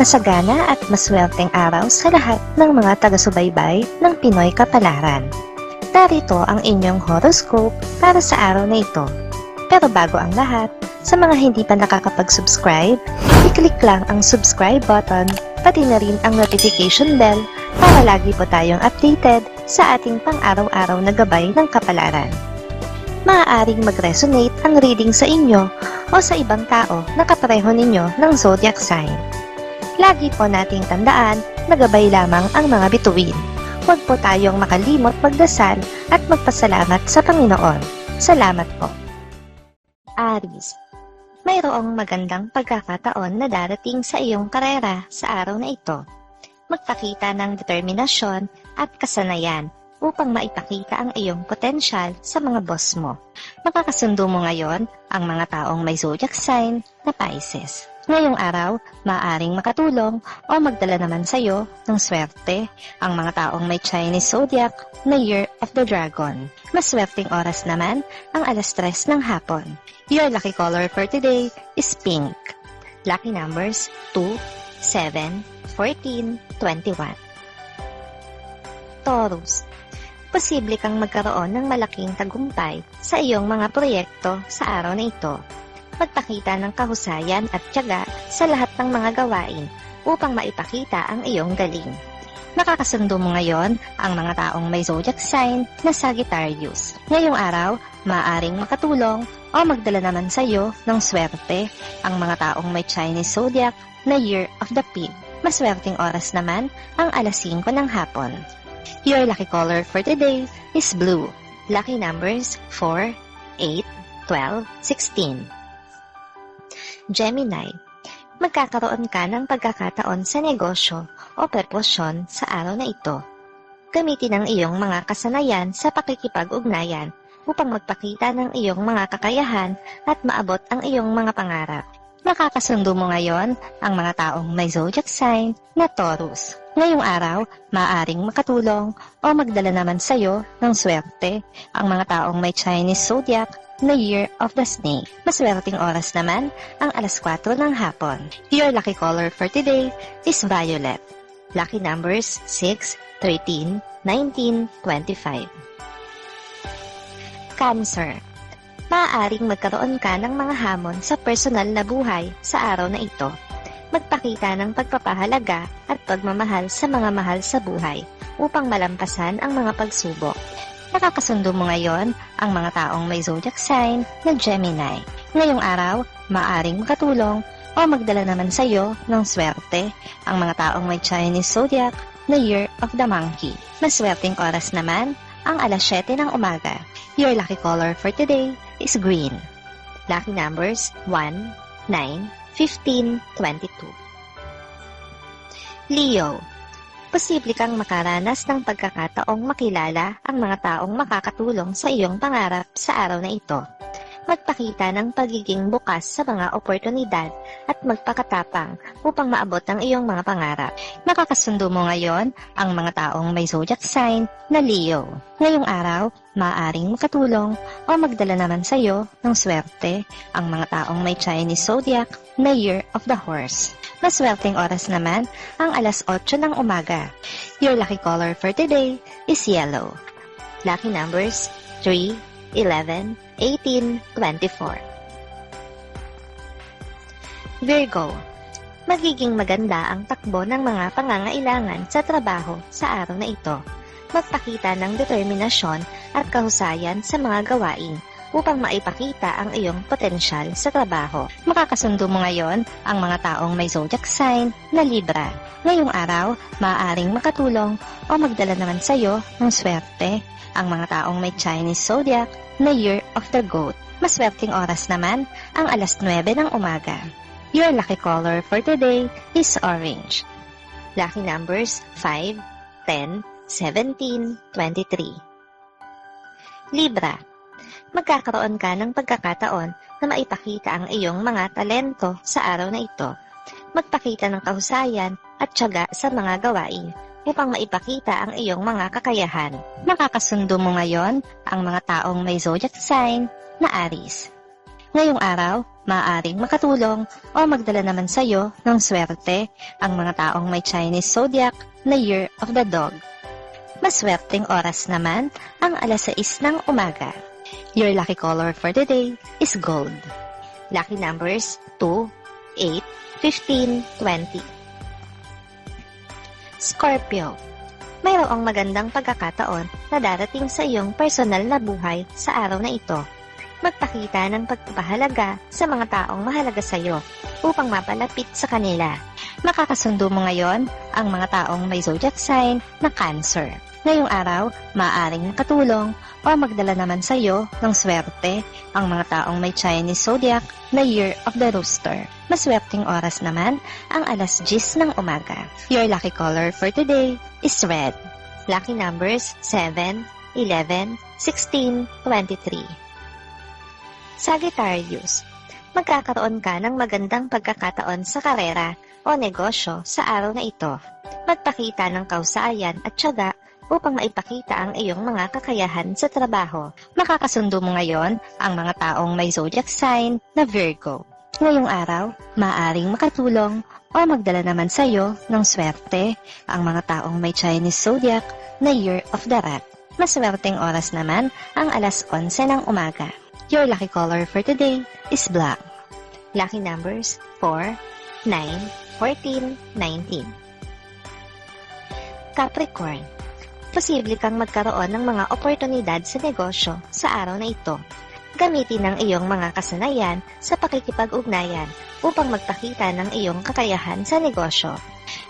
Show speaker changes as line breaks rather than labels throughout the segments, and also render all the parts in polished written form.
Masagana at maswerteng araw sa lahat ng mga taga-subaybay ng Pinoy Kapalaran. Narito ang inyong horoscope para sa araw na ito. Pero bago ang lahat, sa mga hindi pa nakakapag-subscribe, i-click lang ang subscribe button, pati na rin ang notification bell para lagi po tayong updated sa ating pang-araw-araw na gabay ng kapalaran. Maaaring mag-resonate ang reading sa inyo o sa ibang tao na kapareho ninyo ng zodiac sign. Lagi po nating tandaan na gabay lamang ang mga bituin. Huwag po tayong makalimot magdasal at magpasalamat sa Panginoon. Salamat po. Aries, mayroong magandang pagkakataon na darating sa iyong karera sa araw na ito. Magpakita ng determinasyon at kasanayan upang maipakita ang iyong potensyal sa mga boss mo. Makakasundo mo ngayon ang mga taong may zodiac sign na Pisces. Ngayong araw, maaaring makatulong o magdala naman sa iyo ng swerte ang mga taong may Chinese zodiac na Year of the Dragon. Maswerteng oras naman ang 3:00 ng hapon. Your lucky color for today is pink. Lucky numbers 2, 7, 14, 21. Taurus, posible kang magkaroon ng malaking tagumpay sa iyong mga proyekto sa araw na ito. Magpakita ng kahusayan at tiyaga sa lahat ng mga gawain upang maipakita ang iyong galing. Nakakasundo mo ngayon ang mga taong may zodiac sign na Sagittarius. Ngayong araw, maaaring makatulong o magdala naman sa iyo ng swerte ang mga taong may Chinese zodiac na Year of the Pig. Maswerteng oras naman ang 5:00 ng hapon. Your lucky color for today is blue. Lucky numbers 4, 8, 12, 16. Gemini, magkakaroon ka ng pagkakataon sa negosyo o promosyon sa araw na ito. Gamitin ang iyong mga kasanayan sa pakikipag-ugnayan upang magpakita ng iyong mga kakayahan at maabot ang iyong mga pangarap. Nakakasundo mo ngayon ang mga taong may zodiac sign na Taurus. Ngayong araw, maaaring makatulong o magdala naman sa iyo ng swerte ang mga taong may Chinese zodiac na Year of the Snake. Maswerteng oras naman ang 4:00 ng hapon. Your lucky color for today is violet. Lucky numbers 6, 13, 19, 25. Cancer, maaaring magkaroon ka ng mga hamon sa personal na buhay sa araw na ito. Magpakita ng pagpapahalaga at pagmamahal sa mga mahal sa buhay upang malampasan ang mga pagsubok. Nakakasundo mo ngayon ang mga taong may zodiac sign na Gemini. Ngayong araw, maaaring makatulong o magdala naman sa iyo ng swerte ang mga taong may Chinese zodiac na Year of the Monkey. Maswerteng oras naman ang 7:00 ng umaga. Your lucky color for today is green. Lucky numbers 1, 9, 15, 22. Leo, posible kang makaranas ng pagkakataong makilala ang mga taong makakatulong sa iyong pangarap sa araw na ito. Magpakita ng pagiging bukas sa mga oportunidad at magpakatapang upang maabot ang iyong mga pangarap. Nakakasundo mo ngayon ang mga taong may zodiac sign na Leo. Ngayong araw, maaaring makatulong o magdala naman sa iyo ng swerte ang mga taong may Chinese zodiac na Year of the Horse. Maswerteng oras naman ang 8:00 ng umaga. Your lucky color for today is yellow. Lucky numbers 3, 11, 18, 24. Virgo, magiging maganda ang takbo ng mga pangangailangan sa trabaho sa araw na ito. Magpakita ng determinasyon at kahusayan sa mga gawain upang maipakita ang iyong potensyal sa trabaho. Makakasundo mo ngayon ang mga taong may zodiac sign na Libra. Ngayong araw, maaaring makatulong o magdala naman sa iyo ng swerte ang mga taong may Chinese zodiac na Year of the Goat. Maswerteng oras naman ang 9:00 ng umaga. Your lucky color for today is orange. Lucky numbers 5, 10, 17, 23. Libra, magkakaroon ka ng pagkakataon na maipakita ang iyong mga talento sa araw na ito. Magpakita ng kahusayan at tiyaga sa mga gawain upang maipakita ang iyong mga kakayahan. Nakakasundo mo ngayon ang mga taong may zodiac sign na Aries. Ngayong araw, maaaring makatulong o magdala naman sa iyo ng swerte ang mga taong may Chinese zodiac na Year of the Dog. Maswerteng oras naman ang alas 6 ng umaga. Your lucky color for the day is gold. Lucky numbers 2, 8, 15, 20. Scorpio. Mayroong magandang pagkakataon na darating sa iyong personal na buhay sa araw na ito. Magpakita ng pagpapahalaga sa mga taong mahalaga sa iyo upang mapalapit sa kanila. Makakasundo mo ngayon ang mga taong may zodiac sign na Cancer. Ngayong araw, maaaring makatulong o magdala naman sa iyo ng swerte ang mga taong may Chinese zodiac na Year of the Rooster. Maswerteng oras naman ang alas 10 ng umaga. Your lucky color for today is red. Lucky numbers 7, 11, 16, 23. Sagittarius. Magkakaroon ka ng magandang pagkakataon sa karera o negosyo sa araw na ito. Magpakita ng kausayan at tiyaga upang maipakita ang iyong mga kakayahan sa trabaho. Makakasundo mo ngayon ang mga taong may zodiac sign na Virgo. Ngayong araw, maaaring makatulong o magdala naman sa iyo ng swerte ang mga taong may Chinese zodiac na Year of the Rat. Maswerteng oras naman ang alas 11 ng umaga. Your lucky color for today is black. Lucky numbers 4, 9, 14, 19. Capricorn. Posible kang magkaroon ng mga oportunidad sa negosyo sa araw na ito. Gamitin ang iyong mga kasanayan sa pakikipag-ugnayan upang magpakita ng iyong kakayahan sa negosyo.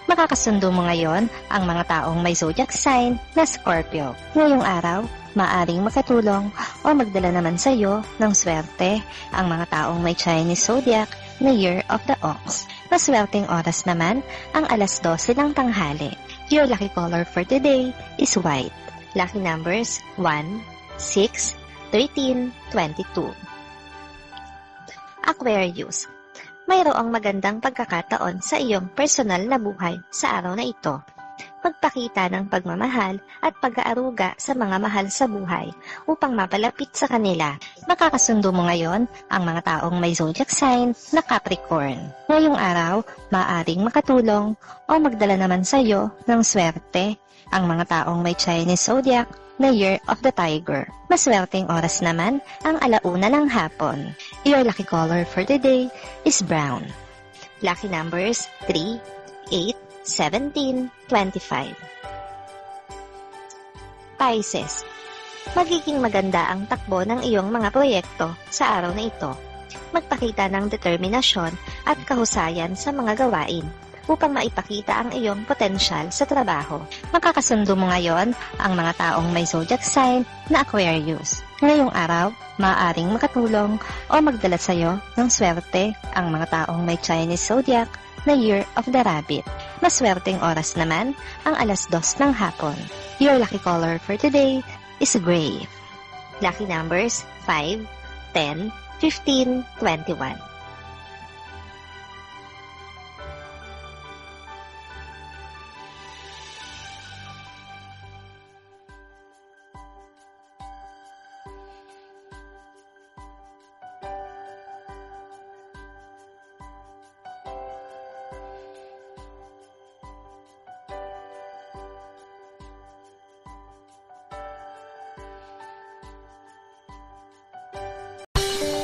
Makakasundo mo ngayon ang mga taong may zodiac sign na Scorpio. Ngayong araw, maaring makatulong o magdala naman sa iyo ng swerte ang mga taong may Chinese zodiac na Year of the Ox. Maswerteng oras naman ang alas 12 ng tanghali. Your lucky color for today is white. Lucky numbers 1, 6, 13, 22. Aquarius. Mayroong magandang pagkakataon sa iyong personal na buhay sa araw na ito. Magpakita ng pagmamahal at pag-aaruga sa mga mahal sa buhay upang mapalapit sa kanila. Makakasundo mo ngayon ang mga taong may zodiac sign na Capricorn. Ngayong araw, maaaring makatulong o magdala naman sa iyo ng swerte ang mga taong may Chinese zodiac na Year of the Tiger. Maswerteng oras naman ang alauna ng hapon. Your lucky color for today is brown. Lucky numbers 3, 8, 17, 25. Pisces. Magiging maganda ang takbo ng iyong mga proyekto sa araw na ito. Magpakita ng determinasyon at kahusayan sa mga gawain upang maipakita ang iyong potensyal sa trabaho. Makakasundo mo ngayon ang mga taong may zodiac sign na Aquarius. Ngayong araw, maaaring makatulong o magdala sa iyo ng swerte ang mga taong may Chinese zodiac na Year of the Rabbit. Maswerteng oras naman ang alas 2 ng hapon. Your lucky color for today is gray. Lucky numbers 5, 10, 15, 21.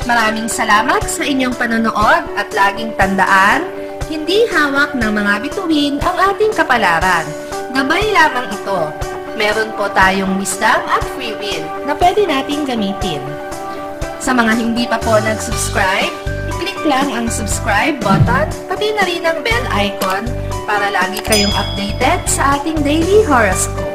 Maraming salamat sa inyong panonood at laging tandaan, hindi hawak ng mga bituin ang ating kapalaran. Gabay lamang ito. Meron po tayong wisdom at free will na pwede nating gamitin. Sa mga hindi pa po nag-subscribe, i-click lang ang subscribe button, pati na rin ang bell icon para lagi kayong updated sa ating daily horoscope.